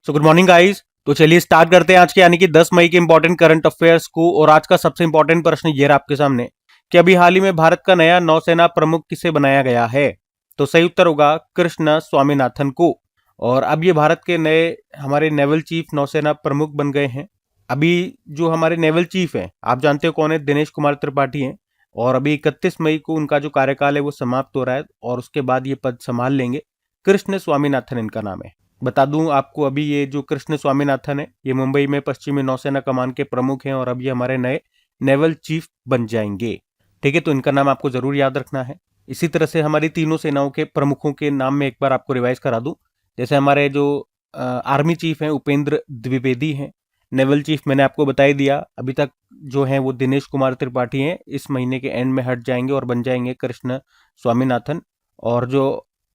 So good morning guys. तो चलिए start करते हैं आज के यानी कि 10 मई के इंपॉर्टेंट करंट अफेयर्स को। और आज का सबसे इंपॉर्टेंट प्रश्न ये रहा आपके सामने कि अभी हाल ही में भारत का नया नौसेना प्रमुख किसे बनाया गया है। तो सही उत्तर होगा कृष्ण स्वामीनाथन को। और अब ये भारत के नए हमारे नेवल चीफ नौसेना प्रमुख बन गए हैं। अभी जो हमारे नेवल चीफ हैं आप जानते हो कौन है, दिनेश कुमार त्रिपाठी हैं। और अभी 31 मई को उनका जो कार्यकाल है वो समाप्त हो रहा है और उसके बाद ये पद संभाल लेंगे। कृष्ण स्वामीनाथन इनका नाम है। बता दूं आपको, अभी ये जो कृष्ण स्वामीनाथन है ये मुंबई में पश्चिमी नौसेना कमान के प्रमुख हैं और अब ये हमारे नए नेवल चीफ बन जाएंगे। ठीक है, तो इनका नाम आपको जरूर याद रखना है। इसी तरह से हमारी तीनों सेनाओं के प्रमुखों के नाम में एक बार आपको रिवाइज करा दूं। जैसे हमारे जो आर्मी चीफ हैं उपेंद्र द्विवेदी हैं। नेवल चीफ मैंने आपको बता ही दिया, अभी तक जो है वो दिनेश कुमार त्रिपाठी हैं। इस महीने के एंड में हट जाएंगे और बन जाएंगे कृष्ण स्वामीनाथन। और जो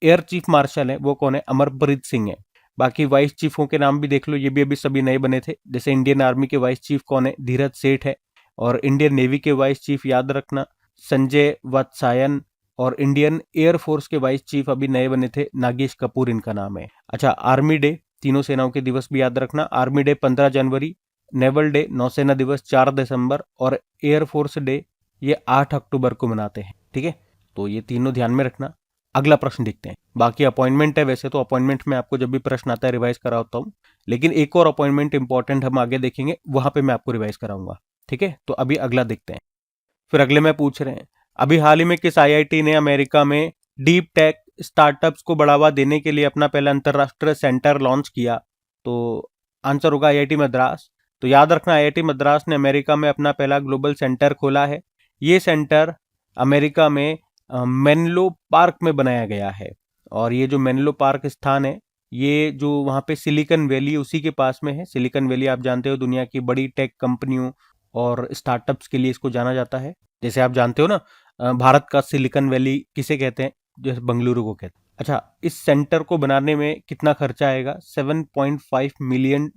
एयर चीफ मार्शल है वो कौन है, अमरप्रीत सिंह है। बाकी वाइस चीफों के नाम भी देख लो, ये भी अभी सभी नए बने थे। जैसे इंडियन आर्मी के वाइस चीफ कौन है, धीरज सेठ है। और इंडियन नेवी के वाइस चीफ याद रखना संजय वत्सायन। और इंडियन एयर फोर्स के वाइस चीफ अभी नए बने थे, नागेश कपूर इनका नाम है। अच्छा, आर्मी डे, तीनों सेनाओं के दिवस भी याद रखना। आर्मी डे 15 जनवरी, नेवल डे नौसेना दिवस 4 दिसंबर और एयर फोर्स डे ये 8 अक्टूबर को मनाते हैं। ठीक है, तो ये तीनों ध्यान में रखना। अगला प्रश्न देखते हैं। बाकी अपॉइंटमेंट है, वैसे तो अपॉइंटमेंट में आपको जब भी प्रश्न आता है रिवाइज कराता हूँ, लेकिन एक और अपॉइंटमेंट इंपॉर्टेंट हम आगे देखेंगे, वहां पे मैं आपको रिवाइज कराऊंगा। ठीक है, तो अभी अगला देखते हैं। फिर अगले में पूछ रहे हैं अभी हाल ही में किस आईआईटी ने अमेरिका में डीप टेक स्टार्टअप्स को बढ़ावा देने के लिए अपना पहला अंतरराष्ट्रीय सेंटर लॉन्च किया। तो आंसर होगा आईआईटी मद्रास। तो याद रखना आईआईटी मद्रास ने अमेरिका में अपना पहला ग्लोबल सेंटर खोला है। ये सेंटर अमेरिका में मेनलो पार्क में बनाया गया है। और ये जो मेनलो पार्क स्थान है ये जो वहाँ पे सिलिकॉन वैली उसी के पास में है। सिलिकॉन वैली आप जानते हो दुनिया की बड़ी टेक कंपनियों और स्टार्टअप्स के लिए इसको जाना जाता है। जैसे आप जानते हो ना, भारत का सिलिकॉन वैली किसे कहते हैं, जैसे बंगलुरु को कहते हैं। अच्छा, इस सेंटर को बनाने में कितना खर्चा आएगा, $7.5 मिलियन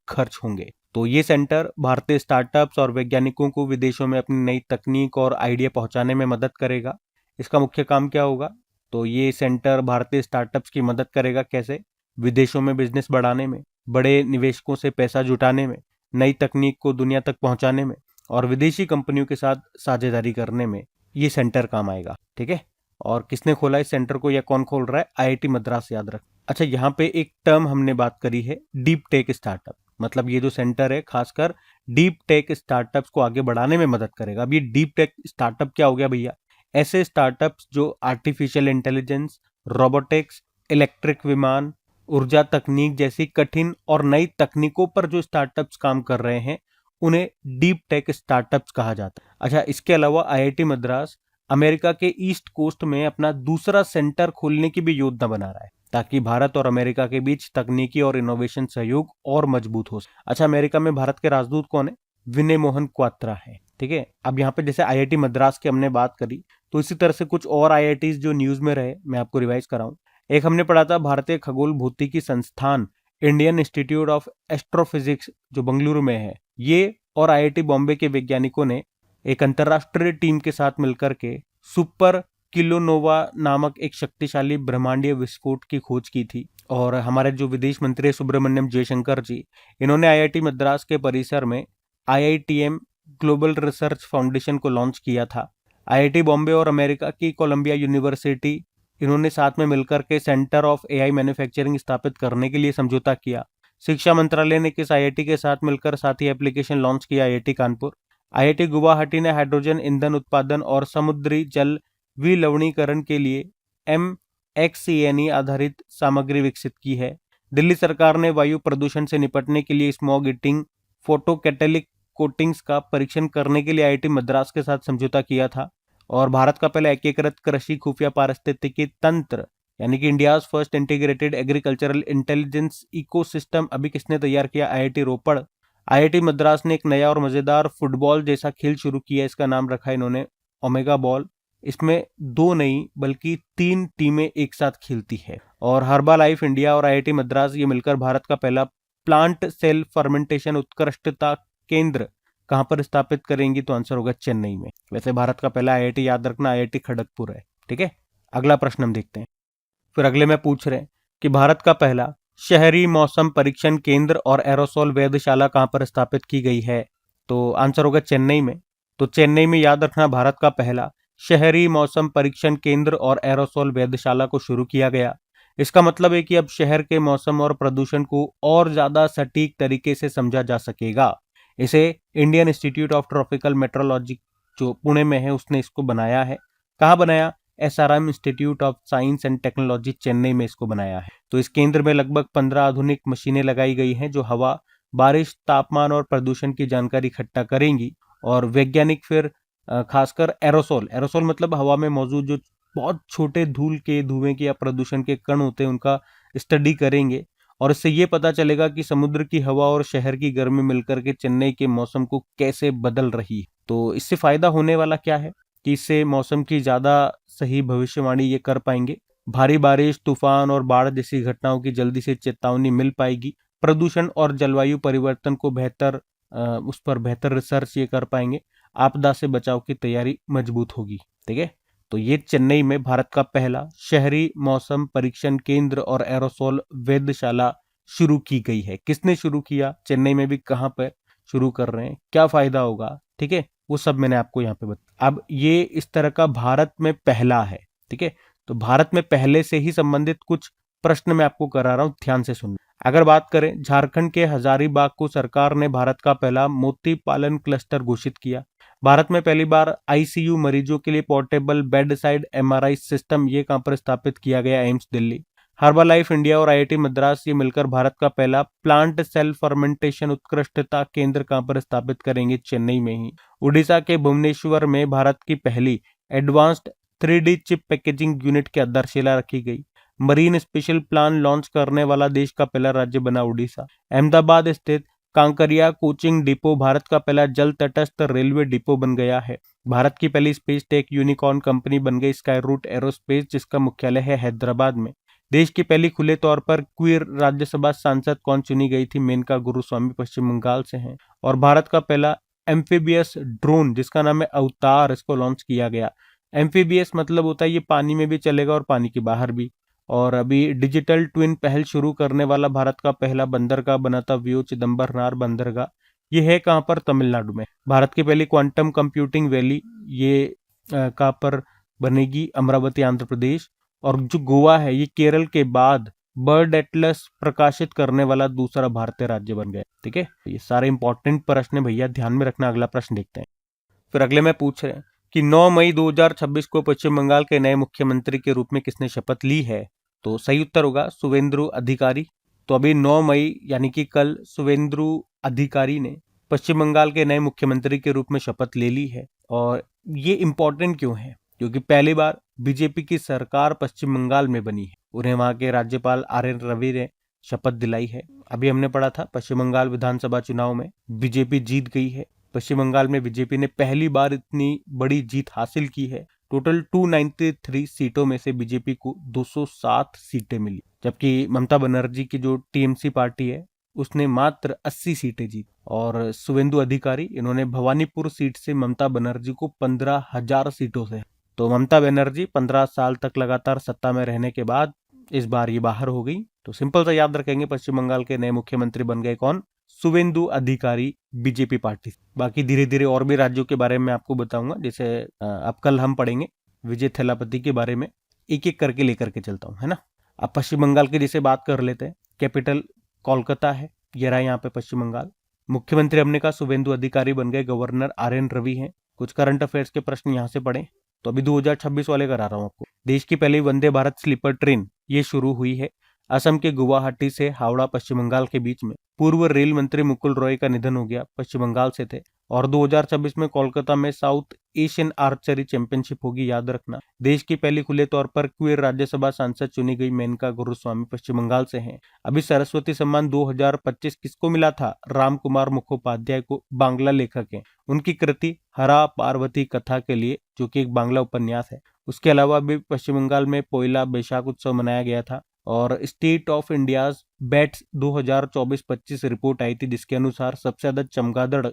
खर्च होंगे। तो ये सेंटर भारतीय स्टार्टअप्स और वैज्ञानिकों को विदेशों में अपनी नई तकनीक और आइडिया पहुंचाने में मदद करेगा। इसका मुख्य काम क्या होगा, तो ये सेंटर भारतीय स्टार्टअप्स की मदद करेगा। कैसे, विदेशों में बिजनेस बढ़ाने में, बड़े निवेशकों से पैसा जुटाने में, नई तकनीक को दुनिया तक पहुंचाने में और विदेशी कंपनियों के साथ साझेदारी करने में ये सेंटर काम आएगा। ठीक है, और किसने खोला इस सेंटर को या कौन खोल रहा है, आईआईटी मद्रास, याद रख। अच्छा, यहाँ पे एक टर्म हमने बात करी है डीप टेक स्टार्टअप, मतलब ये जो सेंटर है खासकर डीप टेक स्टार्टअप्स को आगे बढ़ाने में मदद करेगा। अब ये डीप टेक स्टार्टअप क्या हो गया भैया, ऐसे स्टार्टअप्स जो आर्टिफिशियल इंटेलिजेंस, रोबोटिक्स, इलेक्ट्रिक विमान, ऊर्जा तकनीक जैसी कठिन और नई तकनीकों पर जो स्टार्टअप्स काम कर रहे हैं उन्हें डीप टेक स्टार्टअप्स कहा जाता है। अच्छा, इसके अलावा आईआईटी मद्रास अमेरिका के ईस्ट कोस्ट में अपना दूसरा सेंटर खोलने की भी योजना बना रहा है ताकि भारत और अमेरिका के बीच तकनीकी और इनोवेशन सहयोग और मजबूत हो। अच्छा, अमेरिका में भारत के राजदूत कौन है, विनय मोहन क्वात्रा है। ठीक है, अब यहाँ पे जैसे आईआईटी मद्रास की हमने बात करी, तो इसी तरह से कुछ और आईआईटीज जो न्यूज में रहे मैं आपको रिवाइज कराऊं। एक हमने पढ़ा था भारतीय खगोल भौतिकी संस्थान, इंडियन इंस्टीट्यूट ऑफ एस्ट्रोफिजिक्स जो बेंगलुरु में है। ये और आईआईटी बॉम्बे के वैज्ञानिकों ने एक अंतरराष्ट्रीय टीम के साथ मिलकर के सुपर किलोनोवा नामक एक शक्तिशाली ब्रह्मांडीय विस्फोट की खोज की थी। और हमारे जो विदेश मंत्री सुब्रमण्यम जयशंकर जी, इन्होंने आईआईटी मद्रास के परिसर में आईआईटीएम ग्लोबल रिसर्च फाउंडेशन को लॉन्च किया था। आईआईटी बॉम्बे और अमेरिका की कोलंबिया यूनिवर्सिटी, इन्होंने साथ में मिलकर के सेंटर ऑफ एआई मैन्युफैक्चरिंग स्थापित करने के लिए समझौता किया। शिक्षा मंत्रालय ने किस आईआईटी के साथ मिलकर साथ ही एप्लीकेशन लॉन्च किया, आईआईटी कानपुर। आईआईटी गुवाहाटी ने हाइड्रोजन ईंधन उत्पादन और समुद्री जल विलवणीकरण के लिए MXCNE आधारित सामग्री विकसित की है। दिल्ली सरकार ने वायु प्रदूषण से निपटने के लिए स्मॉग ईटिंग फोटो कैटेलिक कोटिंग्स का परीक्षण करने के लिए आईआईटी मद्रास के साथ समझौता किया था। और भारत का पहला एकीकृत कृषि खुफिया पारिस्थितिकी तंत्र यानी कि India's first integrated agricultural intelligence ecosystem अभी किसने तैयार किया, आईआईटी रोपड़। आईआईटी मद्रास ने एक नया और मजेदार फुटबॉल जैसा खेल शुरू किया, इसका नाम रखा इन्होंने ओमेगा बॉल। इसमें 2 नहीं बल्कि 3 टीमें एक साथ खेलती है। और हर्बा लाइफ इंडिया और आईआईटी मद्रास ये मिलकर भारत का पहला प्लांट सेल फर्मेंटेशन उत्कृष्टता केंद्र कहां पर स्थापित करेंगी, तो आंसर होगा चेन्नई में। वैसे भारत का पहला आईआईटी याद रखना आईआईटी खड़गपुर है। ठीक है, अगला प्रश्न हम देखते हैं। फिर अगले में पूछ रहे हैं कि भारत का पहला शहरी मौसम परीक्षण केंद्र और एरोसोल वेधशाला कहाँ पर स्थापित की गई है? तो आंसर होगा चेन्नई में। तो चेन्नई में याद रखना भारत का पहला शहरी मौसम परीक्षण केंद्र और एरोसोल वेधशाला को शुरू किया गया। इसका मतलब है कि अब शहर के मौसम और प्रदूषण को और ज्यादा सटीक तरीके से समझा जा सकेगा। इसे Indian institute of tropical metrology जो पुणे में है उसने इसको बनाया है। कहाँ बनाया? SRM institute of science and technology Chennai में इसको बनाया है। तो इस केंद्र में लगभग 15 आधुनिक मशीनें लगाई गई हैं जो हवा, बारिश, तापमान और प्रदूषण की जानकारी इकट्ठा करेंगी। और वैज्ञानिक फिर खासकर एरोसोल एरोसोल मतलब हवा में मौजूद जो बहुत छोटे धूल के, धुएं के या प्रदूषण के कण होते हैं उनका स्टडी करेंगे। और इससे ये पता चलेगा कि समुद्र की हवा और शहर की गर्मी मिलकर के चेन्नई के मौसम को कैसे बदल रही है। तो इससे फायदा होने वाला क्या है कि इससे मौसम की ज्यादा सही भविष्यवाणी ये कर पाएंगे। भारी बारिश, तूफान और बाढ़ जैसी घटनाओं की जल्दी से चेतावनी मिल पाएगी। प्रदूषण और जलवायु परिवर्तन को उस पर बेहतर रिसर्च ये कर पाएंगे। आपदा से बचाव की तैयारी मजबूत होगी। ठीक है, तो ये चेन्नई में भारत का पहला शहरी मौसम परीक्षण केंद्र और एरोसोल वेधशाला शुरू की गई है। किसने शुरू किया, चेन्नई में भी कहाँ पर शुरू कर रहे हैं, क्या फायदा होगा, ठीक है, वो सब मैंने आपको यहाँ पे बताया। अब ये इस तरह का भारत में पहला है। ठीक है, तो भारत में पहले से ही संबंधित कुछ प्रश्न मैं आपको करा रहा हूं, ध्यान से सुनना। अगर बात करें, झारखंड के हजारीबाग को सरकार ने भारत का पहला मोती पालन क्लस्टर घोषित किया। भारत में पहली बार आईसीयू मरीजों के लिए portable bed side MRI system ये कहां पर स्थापित किया गया? एम्स दिल्ली। हर्बलाइफ इंडिया और आईआईटी मद्रास ये मिलकर भारत का पहला प्लांट सेल फर्मेंटेशन उत्कृष्टता केंद्र कहां पर स्थापित करेंगे? चेन्नई में ही। उड़ीसा के भुवनेश्वर में भारत की पहली advanced 3D chip packaging unit की आधारशिला रखी गई। मरीन स्पेशल प्लान लॉन्च करने वाला देश का पहला राज्य बना उड़ीसा। अहमदाबाद स्थित कांकरिया कोचिंग डिपो भारत का पहला जल तटस्थ रेलवे डिपो बन गया है। भारत की पहली स्पेस टेक यूनिकॉर्न कंपनी बन गई स्काई रूट एरोस्पेस, जिसका मुख्यालय है हैदराबाद में। देश की पहली खुले तौर पर क्वीर राज्यसभा सांसद कौन चुनी गई थी? मेनका गुरुस्वामी पश्चिम बंगाल से हैं। और भारत का पहला एम्फीबियस ड्रोन जिसका नाम है अवतार, इसको लॉन्च किया गया। एम्फीबियस मतलब होता है ये पानी में भी चलेगा और पानी के बाहर भी। और अभी डिजिटल ट्विन पहल शुरू करने वाला भारत का पहला बंदरगाह बना था वीओ चिदम्बरनार बंदरगाह। ये है कहाँ पर? तमिलनाडु में। भारत की पहली क्वांटम कंप्यूटिंग वैली ये कहाँ पर बनेगी? अमरावती, आंध्र प्रदेश। और जो गोवा है ये केरल के बाद बर्ड एटलस प्रकाशित करने वाला दूसरा भारतीय राज्य बन गया। ठीक है, ये सारे इंपॉर्टेंट प्रश्न है भैया, ध्यान में रखना। अगला प्रश्न देखते हैं। फिर अगले में पूछ रहे हैं कि 9 मई 2026 को पश्चिम बंगाल के नए मुख्यमंत्री के रूप में किसने शपथ ली है? तो सही उत्तर होगा शुवेंदु अधिकारी। तो अभी 9 मई यानी कि कल शुवेंदु अधिकारी ने पश्चिम बंगाल के नए मुख्यमंत्री के रूप में शपथ ले ली है। और ये इंपॉर्टेंट क्यों है? क्योंकि पहली बार बीजेपी की सरकार पश्चिम बंगाल में बनी है। उन्हें वहां के राज्यपाल RN रवि ने शपथ दिलाई है। अभी हमने पढ़ा था पश्चिम बंगाल विधानसभा चुनाव में बीजेपी जीत गई है। पश्चिम बंगाल में बीजेपी ने पहली बार इतनी बड़ी जीत हासिल की है। टोटल 293 सीटों में से बीजेपी को 207 सीटें मिली, जबकि ममता बनर्जी की जो टीएमसी पार्टी है उसने मात्र 80 सीटें जीती। और शुवेंदु अधिकारी इन्होंने भवानीपुर सीट से ममता बनर्जी को 15,000 सीटों से। तो ममता बनर्जी 15 साल तक लगातार सत्ता में रहने के बाद इस बार ये बाहर हो गई। तो सिंपल सा याद रखेंगे, पश्चिम बंगाल के नए मुख्यमंत्री बन गए कौन? शुवेंदु अधिकारी, बीजेपी पार्टी। बाकी धीरे धीरे और भी राज्यों के बारे में आपको बताऊंगा, जैसे अब कल हम पढ़ेंगे विजय थेलापति के बारे में। एक एक करके लेकर के चलता हूँ, है ना। अब पश्चिम बंगाल की जैसे बात कर लेते हैं। कैपिटल कोलकाता है, ये रहा यहाँ पे पश्चिम बंगाल। मुख्यमंत्री हमने कहा शुवेंदु अधिकारी बन गए, गवर्नर RN रवि हैं। कुछ करंट अफेयर्स के प्रश्न यहाँ से पढ़े। तो अभी 2026 वाले करा रहा हूँ आपको। देश की पहली वंदे भारत स्लीपर ट्रेन ये शुरू हुई है। असम के गुवाहाटी से हावड़ा पश्चिम बंगाल के बीच में। पूर्व रेल मंत्री मुकुल रॉय का निधन हो गया, पश्चिम बंगाल से थे। और 2026 में कोलकाता में साउथ एशियन आर्चरी चैंपियनशिप होगी, याद रखना। देश की पहली खुले तौर पर क्वीर राज्यसभा सांसद चुनी गई मेनका गुरुस्वामी पश्चिम बंगाल से हैं। अभी सरस्वती सम्मान 2025 किसको मिला था? राम कुमार मुखोपाध्याय को, बांग्ला लेखक हैं। उनकी कृति हरा पार्वती कथा के लिए, जो कि एक बांग्ला उपन्यास है। उसके अलावा भी पश्चिम बंगाल में पोइला बैशाख उत्सव मनाया गया था। और state of India's bats 2024-25 report आई थी, जिसके अनुसार सबसे ज्यादा चमगादड़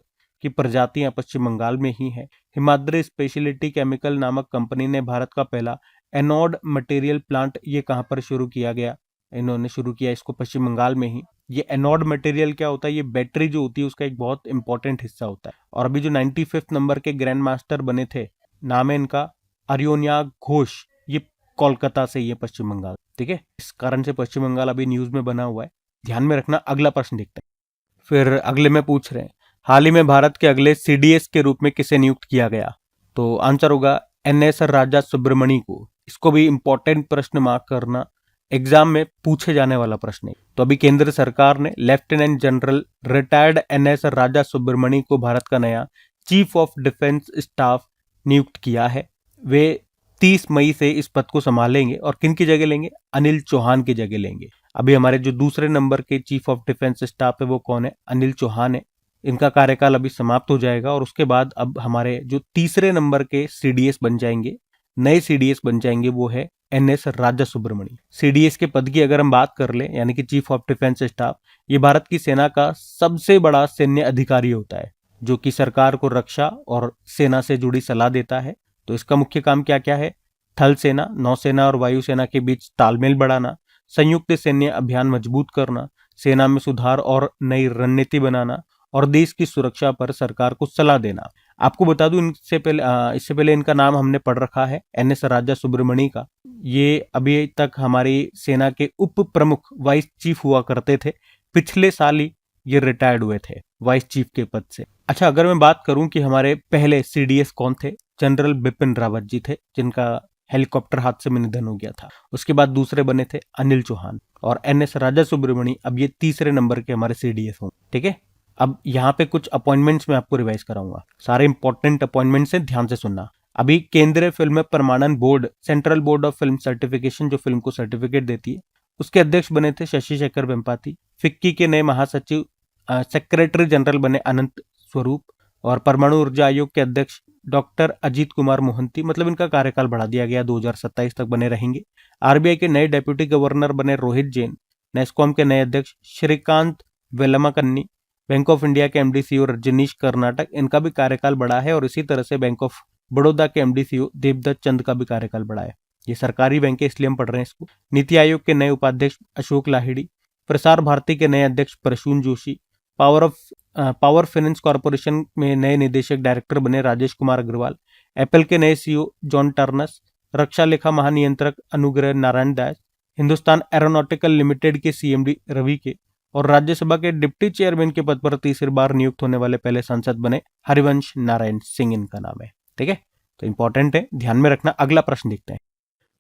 की प्रजातियां पश्चिम बंगाल में ही हैं। हिमाद्री स्पेशलिटी केमिकल नामक कंपनी ने भारत का पहला एनोड मटेरियल प्लांट ये कहां पर शुरू किया गया? इन्होंने शुरू किया इसको पश्चिम बंगाल में ही। ये एनोड मटेरियल क्या होता है, ये बैटरी जो होती है उसका एक बहुत इंपॉर्टेंट हिस्सा होता है। और अभी जो 95th नंबर के ग्रैंड मास्टर बने थे, नाम है इनका अरियोनिया घोष, ये कोलकाता से, ये पश्चिम बंगाल, ठीक है। इस कारण से पश्चिम बंगाल अभी न्यूज में बना हुआ है, ध्यान में रखना। अगला प्रश्न देखते हैं। फिर अगले में पूछ रहे हैं, हाल ही में भारत के अगले सीडीएस के रूप में किसे नियुक्त किया गया? तो आंसर होगा एनएस राजा सुब्रमणी को। इसको भी इंपॉर्टेंट प्रश्न मार्क करना, एग्जाम में पूछे जाने वाला प्रश्न है। तो अभी केंद्र सरकार ने लेफ्टिनेंट जनरल रिटायर्ड एनएस राजा सुब्रमणी को भारत का नया चीफ ऑफ डिफेंस स्टाफ नियुक्त किया है। वे 30 मई से इस पद को संभालेंगे और किन की जगह लेंगे? अनिल चौहान की जगह लेंगे। अभी हमारे जो दूसरे नंबर के चीफ ऑफ डिफेंस स्टाफ है वो कौन है? अनिल चौहान है। इनका कार्यकाल अभी समाप्त हो जाएगा और उसके बाद अब हमारे जो तीसरे नंबर के सीडीएस बन जाएंगे, नए सीडीएस बन जाएंगे, वो है एनएस राजा सुब्रमणी। सीडीएस के पद की अगर हम बात कर लें, यानी कि चीफ ऑफ डिफेंस स्टाफ, ये भारत की सेना का सबसे बड़ा सैन्य अधिकारी होता है, जो कि सरकार को रक्षा और सेना से जुड़ी सलाह देता है। तो इसका मुख्य काम क्या क्या है? थल सेना, नौसेना और वायुसेना के बीच तालमेल बढ़ाना, संयुक्त सैन्य अभियान मजबूत करना, सेना में सुधार और नई रणनीति बनाना, और देश की सुरक्षा पर सरकार को सलाह देना। आपको बता दूं, इससे पहले इनका नाम हमने पढ़ रखा है, एनएस राजा सुब्रमणी का। ये अभी तक हमारी सेना के उप प्रमुख वाइस चीफ हुआ करते थे। पिछले साल ही ये रिटायर्ड हुए थे वाइस चीफ के पद से। अच्छा, अगर मैं बात करूं कि हमारे पहले सीडीएस कौन थे, जनरल बिपिन रावत जी थे, जिनका हेलीकॉप्टर हादसे में निधन हो गया था। उसके बाद दूसरे बने थे अनिल चौहान, और एनएस राजा सुब्रमणी अब ये तीसरे नंबर के हमारे सीडीएस हों, ठीक है। अब यहाँ पे कुछ अपॉइंटमेंट्स मैं आपको रिवाइज कराऊंगा, सारे इंपॉर्टेंट अपॉइंटमेंट्स हैं, ध्यान से सुनना। अभी केंद्रीय फिल्म प्रमाणन board, central board of film certification, जो फिल्म को सर्टिफिकेट देती है, उसके अध्यक्ष बने थे शशि शेखर वेम्पाती। फिक्की के नए महासचिव सेक्रेटरी जनरल बने अनंत स्वरूप, और परमाणु ऊर्जा आयोग के अध्यक्ष डॉक्टर अजीत कुमार मोहंती, मतलब इनका कार्यकाल बढ़ा दिया गया, 2027 तक बने रहेंगे। आरबीआई के नए डेप्यूटी गवर्नर बने रोहित जैन। नेस्कॉम के नए अध्यक्ष श्रीकांत वेलमाकन्नी। बैंक ऑफ इंडिया के एमडी सीईओ रजनीश कर्नाटक, इनका भी कार्यकाल बढ़ा है। और इसी तरह से बैंक ऑफ बड़ौदा के एमडी सीईओ देवदत्त चंद का भी कार्यकाल बढ़ा है। ये सरकारी बैंक है, इसलिए हम पढ़ रहे हैं इसको। नीति आयोग के नए उपाध्यक्ष अशोक लाहिड़ी। प्रसार भारती के नए अध्यक्ष Prasoon Joshi. Power finance corporation में नए निदेशक डायरेक्टर बने राजेश कुमार अग्रवाल। एप्पल के नए सीईओ जॉन टर्नस। रक्षा लेखा महानियंत्रक अनुग्रह नारायण दास। हिंदुस्तान एरोनॉटिकल लिमिटेड के सीएमडी रवि के, और राज्यसभा के डिप्टी चेयरमैन के पद पर तीसरी बार नियुक्त होने वाले पहले सांसद बने हरिवंश नारायण सिंह, इनका नाम है, ठीक है। तो इंपॉर्टेंट है, ध्यान में रखना। अगला प्रश्न देखते हैं।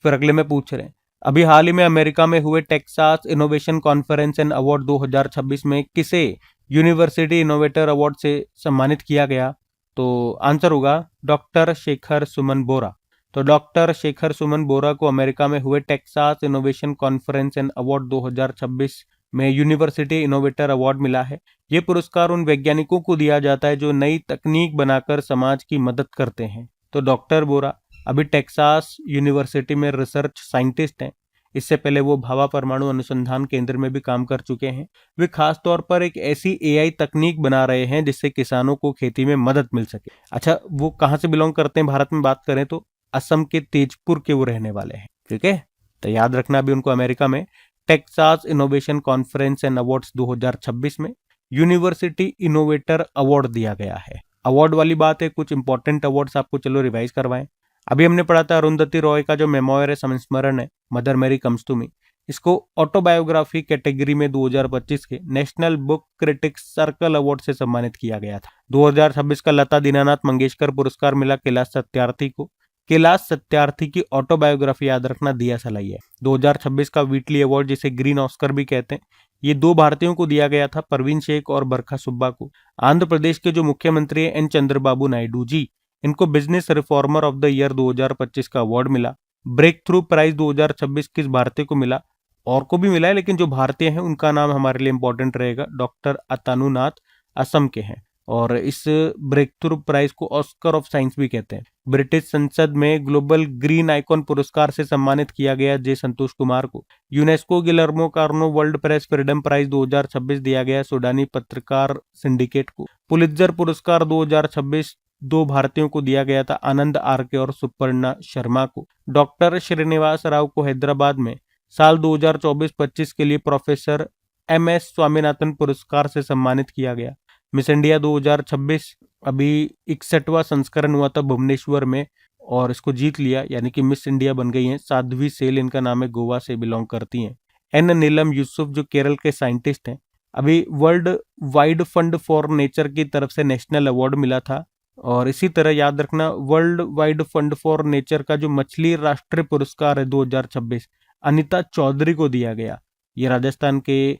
फिर अगले में पूछ रहे हैं, अभी हाल ही में अमेरिका में हुए Texas innovation conference and award 2026 में किसे यूनिवर्सिटी इनोवेटर अवार्ड से सम्मानित किया गया? तो आंसर होगा डॉक्टर शेखर सुमन बोरा। तो डॉक्टर शेखर सुमन बोरा को अमेरिका में हुए Texas innovation conference and award 2026 में यूनिवर्सिटी इनोवेटर अवार्ड मिला है। ये पुरस्कार उन वैज्ञानिकों को दिया जाता है जो नई तकनीक बनाकर समाज की मदद करते हैं। तो डॉक्टर बोरा अभी टेक्सास यूनिवर्सिटी में रिसर्च साइंटिस्ट हैं। इससे पहले वो भाभा परमाणु अनुसंधान केंद्र में भी काम कर चुके हैं। वे खास तौर पर एक ऐसी एआई तकनीक बना रहे हैं जिससे किसानों को खेती में मदद मिल सके। अच्छा, वो कहाँ से बिलोंग करते हैं? भारत में बात करें तो असम के तेजपुर के वो रहने वाले हैं, ठीक है। तो याद रखना, अभी उनको अमेरिका में Texas innovation conference and awards 2026 में यूनिवर्सिटी इनोवेटर अवार्ड दिया गया है। अवार्ड वाली बात है, कुछ इंपॉर्टेंट अवार्ड्स आपको चलो रिवाइज करवाएं। अभी हमने पढ़ा था अरुंधति रॉय का जो मेमोयर है, संस्मरण है, Mother Mary comes to me, इसको ऑटोबायोग्राफी कैटेगरी में 2025 के national book critics circle award से सम्मानित किया गया था। 2026 का लता दीनानाथ मंगेशकर पुरस्कार मिला कैलाश सत्यार्थी को। कैलाश सत्यार्थी की ऑटोबायोग्राफी याद रखना, दिया सलाई है। 2026 का व्हीटली अवार्ड, जिसे ग्रीन ऑस्कर भी कहते हैं, ये 2 भारतीयों को दिया गया था, परवीन शेख और बरखा सुब्बा को। आंध्र प्रदेश के जो मुख्यमंत्री हैं एन चंद्रबाबू नायडू जी, इनको business reformer of the year 2025 का अवार्ड मिला। ब्रेक थ्रू प्राइज 2026 किस भारतीय को मिला? और को भी मिला है, लेकिन जो भारतीय हैं उनका नाम हमारे लिए इंपॉर्टेंट रहेगा, डॉक्टर अतानुनाथ, असम के हैं। और इस ब्रेक थ्रू प्राइज को ऑस्कर ऑफ साइंस भी कहते हैं। ब्रिटिश संसद में ग्लोबल ग्रीन आइकॉन पुरस्कार से सम्मानित किया गया जे संतोष कुमार को। UNESCO Guillermo Cano world press freedom prize 2026 दिया गया सुडानी पत्रकार सिंडिकेट को। पुलित्जर पुरस्कार 2026 2 भारतीयों को दिया गया था, आनंद आरके और सुपर्णा शर्मा को। डॉक्टर श्रीनिवास राव को हैदराबाद में साल 2024-25 के लिए प्रोफेसर MS स्वामीनाथन पुरस्कार से सम्मानित किया गया। मिस इंडिया 2026 अभी 61वां संस्करण हुआ था भुवनेश्वर में और इसको जीत लिया, यानी कि मिस इंडिया बन गई हैं। साध्वी सेल इनका नाम है, गोवा से बिलोंग करती हैं। एन नीलम यूसुफ जो केरल के साइंटिस्ट हैं, अभी world wide fund for nature की तरफ से नेशनल अवार्ड मिला था। और इसी तरह याद रखना, world wide fund for nature का जो मछली राष्ट्रीय पुरस्कार है 2026 अनिता चौधरी को दिया गया। ये राजस्थान के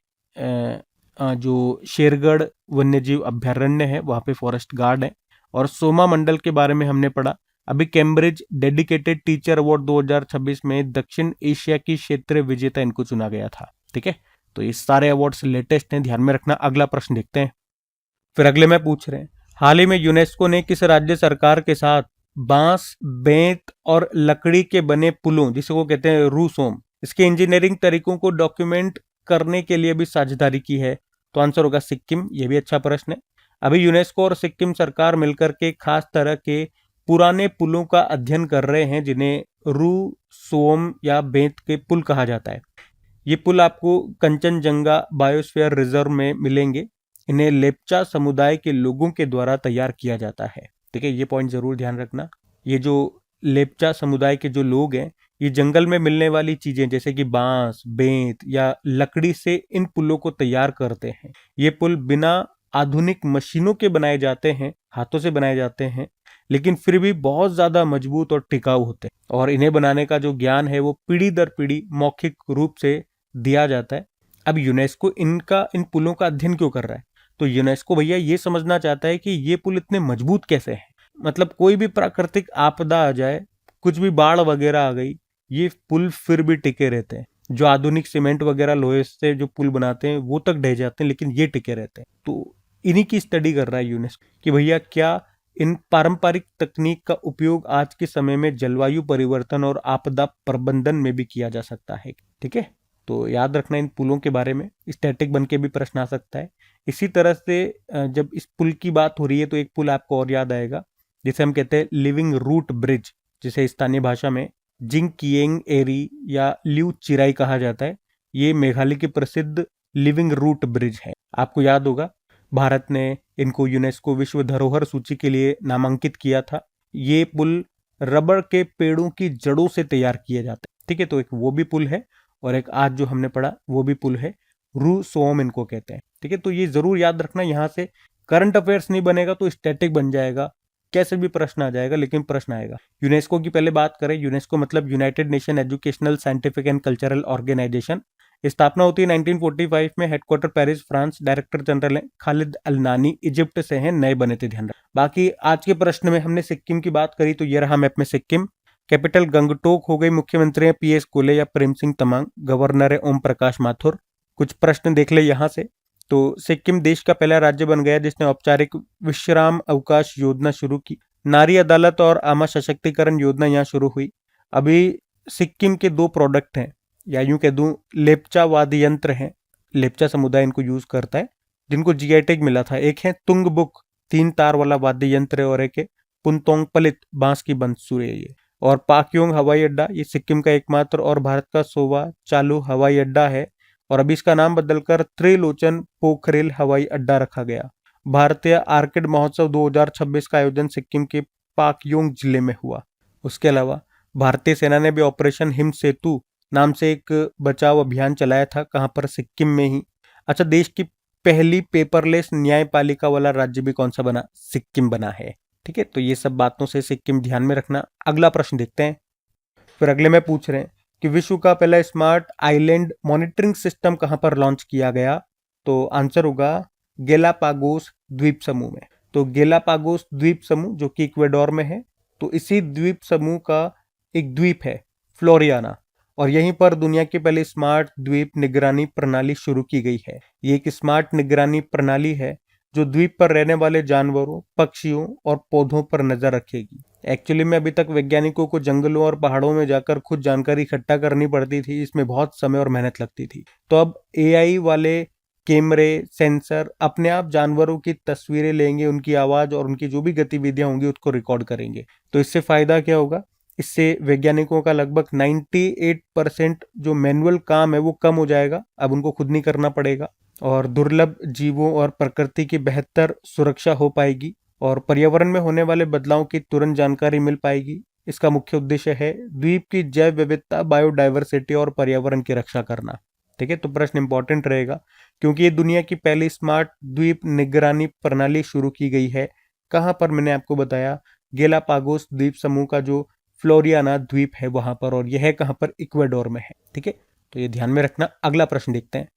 जो शेरगढ़ वन्यजीव अभ्यारण्य है वहाँ पे फॉरेस्ट गार्ड है। और सोमा मंडल के बारे में हमने पढ़ा। अभी कैम्ब्रिज डेडिकेटेड टीचर अवार्ड 2026 में दक्षिण एशिया की क्षेत्रीय विजेता इनको चुना गया था। ठीक है, तो ये सारे अवार्ड्स लेटेस्ट हैं, ध्यान में रखना। अगला प्रश्न देखते हैं। फिर अगले में पूछ रहे हैं, हाल ही में यूनेस्को ने किस राज्य सरकार के साथ बांस, बेंत और लकड़ी के बने पुलों, जिसे वो कहते हैं रूसोम, इसके इंजीनियरिंग तरीकों को डॉक्यूमेंट करने के लिए भी साझेदारी की है? तो आंसर होगा सिक्किम। ये भी अच्छा प्रश्न है। अभी यूनेस्को और सिक्किम सरकार मिलकर के खास तरह के पुराने पुलों का अध्ययन कर रहे हैं, जिन्हें रूसोम या बेंत के पुल कहा जाता है। ये पुल आपको कंचनजंगा बायोस्फीयर रिजर्व में मिलेंगे। इन्हें लेप्चा समुदाय के लोगों के द्वारा तैयार किया जाता है। ठीक है, ये पॉइंट जरूर ध्यान रखना। ये जो लेप्चा समुदाय के जो लोग हैं, ये जंगल में मिलने वाली चीजें जैसे कि बांस, बेंत या लकड़ी से इन पुलों को तैयार करते हैं। ये पुल बिना आधुनिक मशीनों के बनाए जाते हैं, हाथों से बनाए जाते हैं, लेकिन फिर भी बहुत ज्यादा मजबूत और टिकाऊ होते हैं। और इन्हें बनाने का जो ज्ञान है वो पीढ़ी दर पीढ़ी मौखिक रूप से दिया जाता है। अब यूनेस्को इन पुलों का अध्ययन क्यों कर रहा है? तो यूनेस्को भैया ये समझना चाहता है कि ये पुल इतने मजबूत कैसे हैं। मतलब कोई भी प्राकृतिक आपदा आ जाए, कुछ भी बाढ़ वगैरह आ गई, ये पुल फिर भी टिके रहते हैं। जो आधुनिक सीमेंट वगैरह लोहे से जो पुल बनाते हैं वो तक ढह जाते हैं, लेकिन ये टिके रहते हैं। तो इन्हीं की स्टडी कर रहा है यूनेस्को कि भैया क्या इन पारंपरिक तकनीक का उपयोग आज के समय में जलवायु परिवर्तन और आपदा प्रबंधन में भी किया जा सकता है। ठीक है, तो याद रखना इन पुलों के बारे में, स्टैटिक बन के भी प्रश्न आ सकता है। इसी तरह से जब इस पुल की बात हो रही है तो एक पुल आपको और याद आएगा, जिसे हम कहते हैं लिविंग रूट ब्रिज, जिसे स्थानीय भाषा में जिंग किएंग एरी या ल्यू चिराई कहा जाता है। ये मेघालय की प्रसिद्ध लिविंग रूट ब्रिज है। आपको याद होगा भारत ने इनको यूनेस्को विश्व धरोहर सूची के लिए नामांकित किया था। ये पुल रबड़ के पेड़ों की जड़ों से तैयार किए जाते हैं। ठीक है, तो एक वो भी पुल है और एक आज जो हमने पढ़ा वो भी पुल है, रूसोम इनको कहते हैं। ठीक है, तो ये जरूर याद रखना। यहाँ से करंट अफेयर्स नहीं बनेगा तो स्टैटिक बन जाएगा, कैसे भी प्रश्न आ जाएगा, लेकिन प्रश्न आएगा। यूनेस्को की पहले बात करें, यूनेस्को मतलब United Nation educational scientific and cultural organisation. स्थापना होती है 1945 में, headquarter Paris France. Director general है खालिद अल नानी, इजिप्ट से हैं, नए बने थे, ध्यान रख। बाकी आज के प्रश्न में हमने सिक्किम की बात करी, तो ये रहा मैप में सिक्किम। कैपिटल गंगटोक हो गई। मुख्यमंत्री हैं PS गोले या प्रेम सिंह तमांग। गवर्नर है ओम प्रकाश माथुर। कुछ प्रश्न देख ले यहाँ से। तो सिक्किम देश का पहला राज्य बन गया जिसने औपचारिक विश्राम अवकाश योजना शुरू की। नारी अदालत और आमा सशक्तिकरण योजना यहाँ शुरू हुई। अभी सिक्किम के 2 प्रोडक्ट हैं, या यूं कह दूं लेप्चा वाद्य यंत्र हैं, लेप्चा समुदाय इनको यूज करता है, जिनको GI टैग मिला था। एक है तुंगबुक 3 तार वाला वाद्य यंत्र है, और एक है पुंतोंग पलित बांस की बंसुरी है ये। और पाक्योंग हवाई अड्डा ये सिक्किम का एकमात्र और भारत का 100वां चालू हवाई अड्डा है, और अभी इसका नाम बदलकर त्रिलोचन पोखरेल हवाई अड्डा रखा गया। भारतीय आर्किड महोत्सव 2026 का आयोजन सिक्किम के पाक्योंग जिले में हुआ। उसके अलावा भारतीय सेना ने भी ऑपरेशन हिम सेतु नाम से एक बचाव अभियान चलाया था। कहां पर? सिक्किम में ही। अच्छा, देश की पहली पेपरलेस न्यायपालिका वाला राज्य भी कौन सा बना? सिक्किम बना है। ठीक है, तो ये सब बातों से सिक्किम ध्यान में रखना। अगला प्रश्न देखते हैं। फिर अगले में पूछ रहे हैं कि विश्व का पहला स्मार्ट आइलैंड मॉनिटरिंग सिस्टम कहां पर लॉन्च किया गया? तो आंसर होगा गेलापागोस द्वीप समूह में। तो गेलापागोस द्वीप समूह जो कि इक्वेडोर में है, तो इसी द्वीप समूह का एक द्वीप है फ्लोरियाना, और यहीं पर दुनिया की पहली स्मार्ट द्वीप निगरानी प्रणाली शुरू की गई है। ये एक स्मार्ट निगरानी प्रणाली है जो द्वीप पर रहने वाले जानवरों, पक्षियों और पौधों पर नजर रखेगी। एक्चुअली में अभी तक वैज्ञानिकों को जंगलों और पहाड़ों में जाकर खुद जानकारी इकट्ठा करनी पड़ती थी, इसमें बहुत समय और मेहनत लगती थी। तो अब AI वाले कैमरे, सेंसर अपने आप जानवरों की तस्वीरें लेंगे, उनकी आवाज और उनकी जो भी गतिविधियां होंगी उसको रिकॉर्ड करेंगे। तो इससे फायदा क्या होगा इससे वैज्ञानिकों का लगभग 98% जो मैनुअल काम है वो कम हो जाएगा, अब उनको खुद नहीं करना पड़ेगा। और दुर्लभ जीवों और प्रकृति की बेहतर सुरक्षा हो पाएगी और पर्यावरण में होने वाले बदलाव की तुरंत जानकारी मिल पाएगी। इसका मुख्य उद्देश्य है द्वीप की जैव विविधता, बायोडाइवर्सिटी और पर्यावरण की रक्षा करना। ठीक है, तो प्रश्न इंपॉर्टेंट रहेगा क्योंकि ये दुनिया की पहली स्मार्ट द्वीप निगरानी प्रणाली शुरू की गई है। कहाँ पर, मैंने आपको बताया, गेलापागोस द्वीप समूह का जो फ्लोरियाना द्वीप है वहां पर, और यह कहाँ पर, इक्वाडोर में है। ठीक है, तो ये ध्यान में रखना। अगला प्रश्न देखते हैं।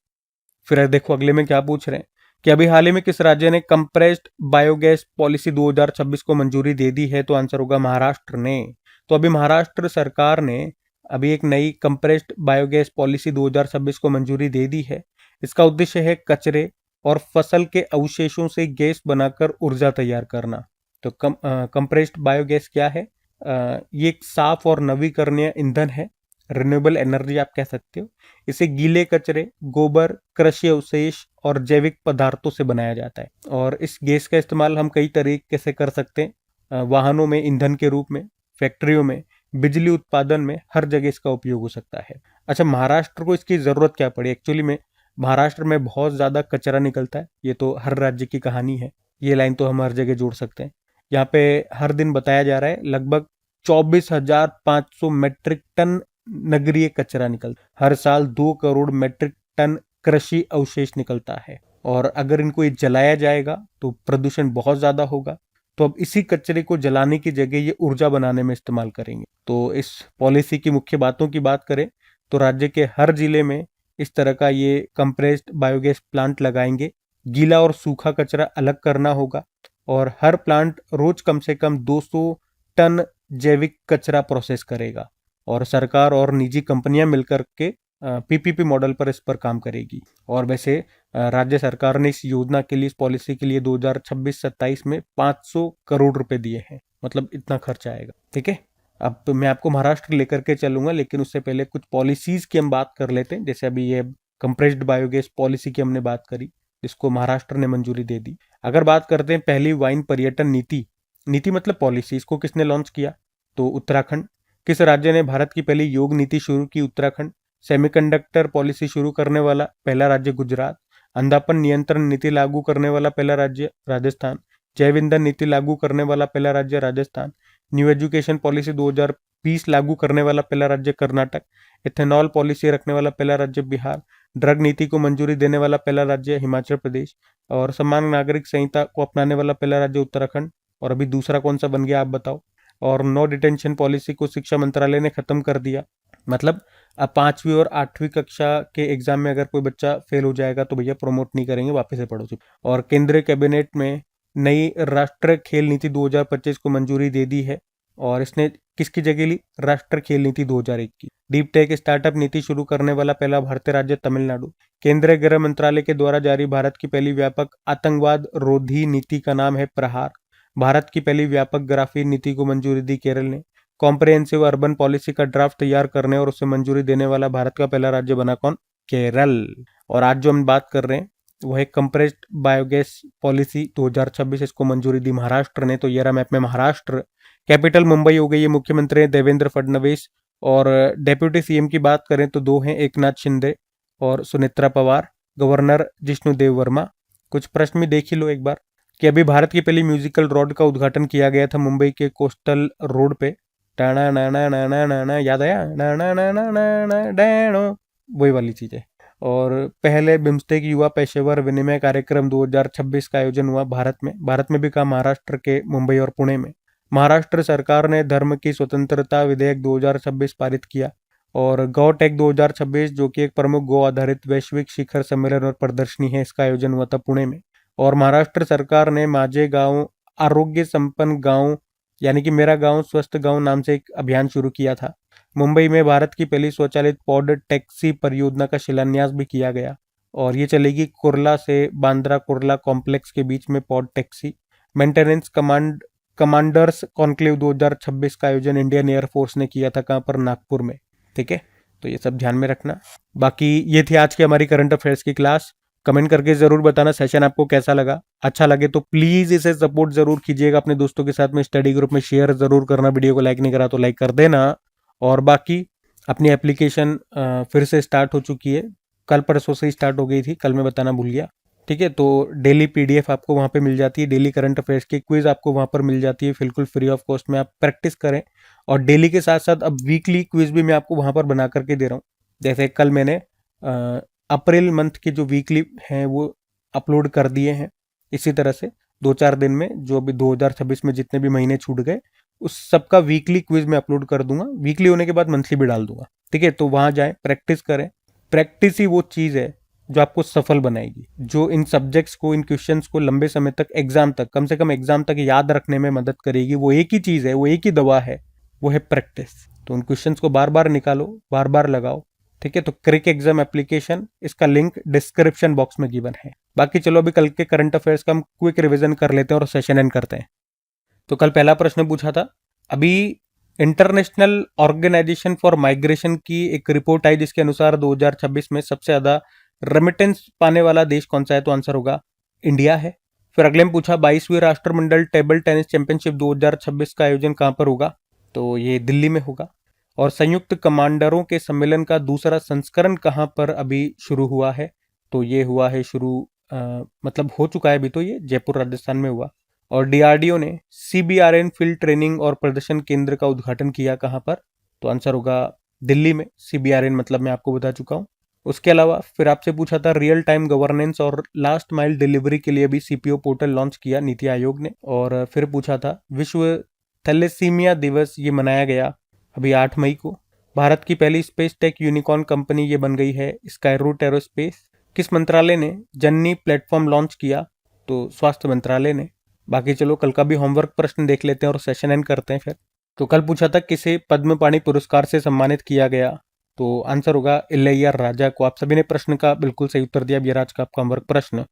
फिर देखो अगले में क्या पूछ रहे हैं कि अभी हाल ही में किस राज्य ने कंप्रेस्ड बायोगैस पॉलिसी 2026 को मंजूरी दे दी है? तो आंसर होगा महाराष्ट्र ने। तो अभी महाराष्ट्र सरकार ने अभी एक नई कंप्रेस्ड बायोगैस पॉलिसी 2026 को मंजूरी दे दी है। इसका उद्देश्य है कचरे और फसल के अवशेषों से गैस बनाकर ऊर्जा तैयार करना। तो कंप्रेस्ड बायोगैस क्या है? ये एक साफ और नवीकरणीय ईंधन है, रिन्यूएबल एनर्जी आप कह सकते हो। इसे गीले कचरे, गोबर, कृषि अवशेष और जैविक पदार्थों से बनाया जाता है और इस गैस का इस्तेमाल हम कई तरीके से कर सकते हैं। वाहनों में ईंधन के रूप में, फैक्ट्रियों में, बिजली उत्पादन में, हर जगह इसका उपयोग हो सकता है। अच्छा, महाराष्ट्र को इसकी जरूरत क्या पड़ी? एक्चुअली में महाराष्ट्र में बहुत ज्यादा कचरा निकलता है, ये तो हर राज्य की कहानी है। ये लाइन तो हम हर जगह जोड़ सकते हैं। यहाँ पे हर दिन बताया जा रहा है लगभग 24,500 मेट्रिक टन नगरीय कचरा निकलता है। हर साल 2 करोड़ मेट्रिक टन कृषि अवशेष निकलता है और अगर इनको ये जलाया जाएगा तो प्रदूषण बहुत ज्यादा होगा। तो अब इसी कचरे को जलाने की जगह ये ऊर्जा बनाने में इस्तेमाल करेंगे। तो इस पॉलिसी की मुख्य बातों की बात करें तो राज्य के हर जिले में इस तरह का ये कंप्रेस्ड बायोगैस प्लांट लगाएंगे। गीला और सूखा कचरा अलग करना होगा और हर प्लांट रोज कम से कम 200 टन जैविक कचरा प्रोसेस करेगा और सरकार और निजी कंपनियां मिलकर के पीपीपी मॉडल पर इस पर काम करेगी। और वैसे राज्य सरकार ने इस योजना के लिए, इस पॉलिसी के लिए 2026-27 में 500 करोड़ रुपए दिए हैं, मतलब इतना खर्चा आएगा। ठीक है, अब तो मैं आपको महाराष्ट्र लेकर के चलूंगा, लेकिन उससे पहले कुछ पॉलिसीज की हम बात कर लेते हैं। जैसे अभी ये कंप्रेस्ड बायोगैस पॉलिसी की हमने बात करी, जिसको महाराष्ट्र ने मंजूरी दे दी। अगर बात करते हैं पहली वाइन पर्यटन नीति, नीति मतलब पॉलिसी, इसको किसने लॉन्च किया? तो उत्तराखंड। किस राज्य ने भारत की पहली योग नीति शुरू की? उत्तराखंड। सेमीकंडक्टर पॉलिसी शुरू करने वाला पहला राज्य गुजरात। अंधापन नियंत्रण नीति लागू करने वाला पहला राज्य राजस्थान। जैव ईंधन नीति लागू करने वाला पहला राज्य राजस्थान। न्यू एजुकेशन पॉलिसी 2020 लागू करने वाला पहला राज्य कर्नाटक। इथेनॉल पॉलिसी रखने वाला पहला राज्य बिहार। ड्रग नीति को मंजूरी देने वाला पहला राज्य हिमाचल प्रदेश। और समान नागरिक संहिता को अपनाने वाला पहला राज्य उत्तराखंड। और अभी दूसरा कौन सा बन गया आप बताओ? और नो डिटेंशन पॉलिसी को शिक्षा मंत्रालय ने खत्म कर दिया। मतलब अब 5वीं और 8वीं कक्षा के एग्जाम में अगर कोई बच्चा फेल हो जाएगा तो भैया प्रमोट नहीं करेंगे, वापस से पढ़ो। और केंद्रीय कैबिनेट में नई राष्ट्रीय खेल नीति 2025 को मंजूरी दे दी है और इसने किसकी जगह ली? राष्ट्रीय खेल नीति 2001 की। डीप टेक स्टार्टअप नीति शुरू करने वाला पहला भारतीय राज्य तमिलनाडु। केंद्रीय गृह मंत्रालय के द्वारा जारी भारत की पहली व्यापक आतंकवाद रोधी नीति का नाम है प्रहार। भारत की पहली व्यापक ग्राफीन नीति को मंजूरी दी केरल ने। कॉम्प्रिहेंसिव अर्बन पॉलिसी का ड्राफ्ट तैयार करने और उसे मंजूरी देने वाला भारत का पहला राज्य बना कौन? केरल। और आज जो हम बात कर रहे हैं वो है कंप्रेस्ड बायोगैस पॉलिसी 2026, इसको मंजूरी दी महाराष्ट्र ने। तो ये रहा मैप में महाराष्ट्र। कैपिटल मुंबई हो गई है, मुख्यमंत्री देवेंद्र फडणवीस। और डेप्यूटी सीएम की बात करें तो 2 हैं, एकनाथ शिंदे और सुनेत्रा पवार। गवर्नर जिष्णु देव वर्मा। कुछ प्रश्न भी देख ही लो एक बार कि अभी भारत की पहली म्यूजिकल रोड का उद्घाटन किया गया था मुंबई के कोस्टल रोड पे। टाना नाना नाना नाना, याद आया? नाना नाना नाना डैनो, वही वाली चीज है। और पहले बिम्स्टेक युवा पेशेवर विनिमय कार्यक्रम 2026 का आयोजन हुआ भारत में भी कहा, महाराष्ट्र के मुंबई और पुणे में। महाराष्ट्र सरकार ने धर्म की स्वतंत्रता विधेयक 2026 पारित किया और गौ टेक 2026, जो कि एक प्रमुख गौ आधारित वैश्विक शिखर सम्मेलन और प्रदर्शनी है, इसका आयोजन हुआ था पुणे में। और महाराष्ट्र सरकार ने माझे गांव आरोग्य संपन्न गांव, यानी कि मेरा गांव स्वस्थ गांव नाम से एक अभियान शुरू किया था। मुंबई में भारत की पहली स्वचालित पॉड टैक्सी परियोजना का शिलान्यास भी किया गया और ये चलेगी कुर्ला से बांद्रा कुर्ला कॉम्प्लेक्स के बीच में pod taxi. Maintenance commanders conclave 2026 का आयोजन इंडियन एयरफोर्स ने किया था, कहाँ पर? नागपुर में। ठीक है, तो ये सब ध्यान में रखना। बाकी ये थी आज की हमारी करंट अफेयर्स की क्लास। कमेंट करके जरूर बताना सेशन आपको कैसा लगा। अच्छा लगे तो प्लीज इसे सपोर्ट जरूर कीजिएगा अपने दोस्तों के साथ में, स्टडी ग्रुप में शेयर जरूर करना, वीडियो को लाइक नहीं करा तो लाइक कर देना। और बाकी अपनी एप्लीकेशन फिर से स्टार्ट हो चुकी है, कल परसों से ही स्टार्ट हो गई थी, कल मैं बताना भूल गया। ठीक है, तो डेली पीडीएफ आपको वहाँ पे मिल जाती है, डेली करंट अफेयर्स की क्विज आपको वहाँ पर मिल जाती है बिल्कुल फ्री ऑफ कॉस्ट में, आप प्रैक्टिस करें। और डेली के साथ साथ अब वीकली क्विज भी मैं आपको वहाँ पर बना करके दे रहा हूँ। जैसे कल मैंने अप्रैल मंथ के जो वीकली हैं वो अपलोड कर दिए हैं। इसी तरह से 2-4 दिन में जो अभी 2026 में जितने भी महीने छूट गए उस सबका वीकली क्विज में अपलोड कर दूंगा, वीकली होने के बाद मंथली भी डाल दूंगा। ठीक है, तो वहां जाएं, प्रैक्टिस करें। प्रैक्टिस ही वो चीज है जो आपको सफल बनाएगी, जो इन सब्जेक्ट्स को, इन क्वेश्चंस को लंबे समय तक, एग्जाम तक, कम से कम एग्जाम तक याद रखने में मदद करेगी। वो एक ही चीज है, वो एक ही दवा है, वो है प्रैक्टिस। तो उन क्वेश्चंस को बार बार निकालो, बार बार लगाओ। ठीक है, तो क्रिक एग्जाम एप्लीकेशन, इसका लिंक डिस्क्रिप्शन बॉक्स में गिवन है। बाकी चलो अभी कल के करंट अफेयर्स का हम क्विक रिवीजन कर लेते हैं और सेशन एंड करते हैं। तो कल पहला प्रश्न पूछा था, अभी इंटरनेशनल ऑर्गेनाइजेशन फॉर माइग्रेशन की एक रिपोर्ट आई जिसके अनुसार 2026 में सबसे ज्यादा रेमिटेंस पाने वाला देश कौन सा है, तो आंसर होगा इंडिया है। फिर अगले में पूछा 22वीं राष्ट्रमंडल टेबल टेनिस चैंपियनशिप 2026 का आयोजन कहां पर होगा, तो ये दिल्ली में होगा। और संयुक्त कमांडरों के सम्मेलन का दूसरा संस्करण कहां पर अभी शुरू हुआ है, तो ये हुआ है शुरू, मतलब हो चुका है अभी, तो ये जयपुर राजस्थान में हुआ। और डीआरडीओ ने सीबीआरएन फील्ड ट्रेनिंग और प्रदर्शन केंद्र का उद्घाटन किया कहां पर, तो आंसर होगा दिल्ली में। सीबीआरएन मतलब मैं आपको बता चुका हूं। उसके अलावा फिर आपसे पूछा था रियल टाइम गवर्नेंस और लास्ट माइल डिलीवरी के लिए भी सीपीओ पोर्टल लॉन्च किया नीति आयोग ने। और फिर पूछा था विश्व थैलेसीमिया दिवस ये मनाया गया अभी 8 मई को। भारत की पहली स्पेस टेक यूनिकॉर्न कंपनी ये बन गई है स्काईरूट एरोस्पेस। किस मंत्रालय ने जननी प्लेटफॉर्म लॉन्च किया, तो स्वास्थ्य मंत्रालय ने। बाकी चलो कल का भी होमवर्क प्रश्न देख लेते हैं और सेशन एंड करते हैं फिर। तो कल पूछा था किसे पद्म पाणि पुरस्कार से सम्मानित किया गया, तो आंसर होगा इलैया राजा को। आप सभी ने प्रश्न का बिल्कुल सही उत्तर दिया। अब ये आज का आपका होमवर्क प्रश्न,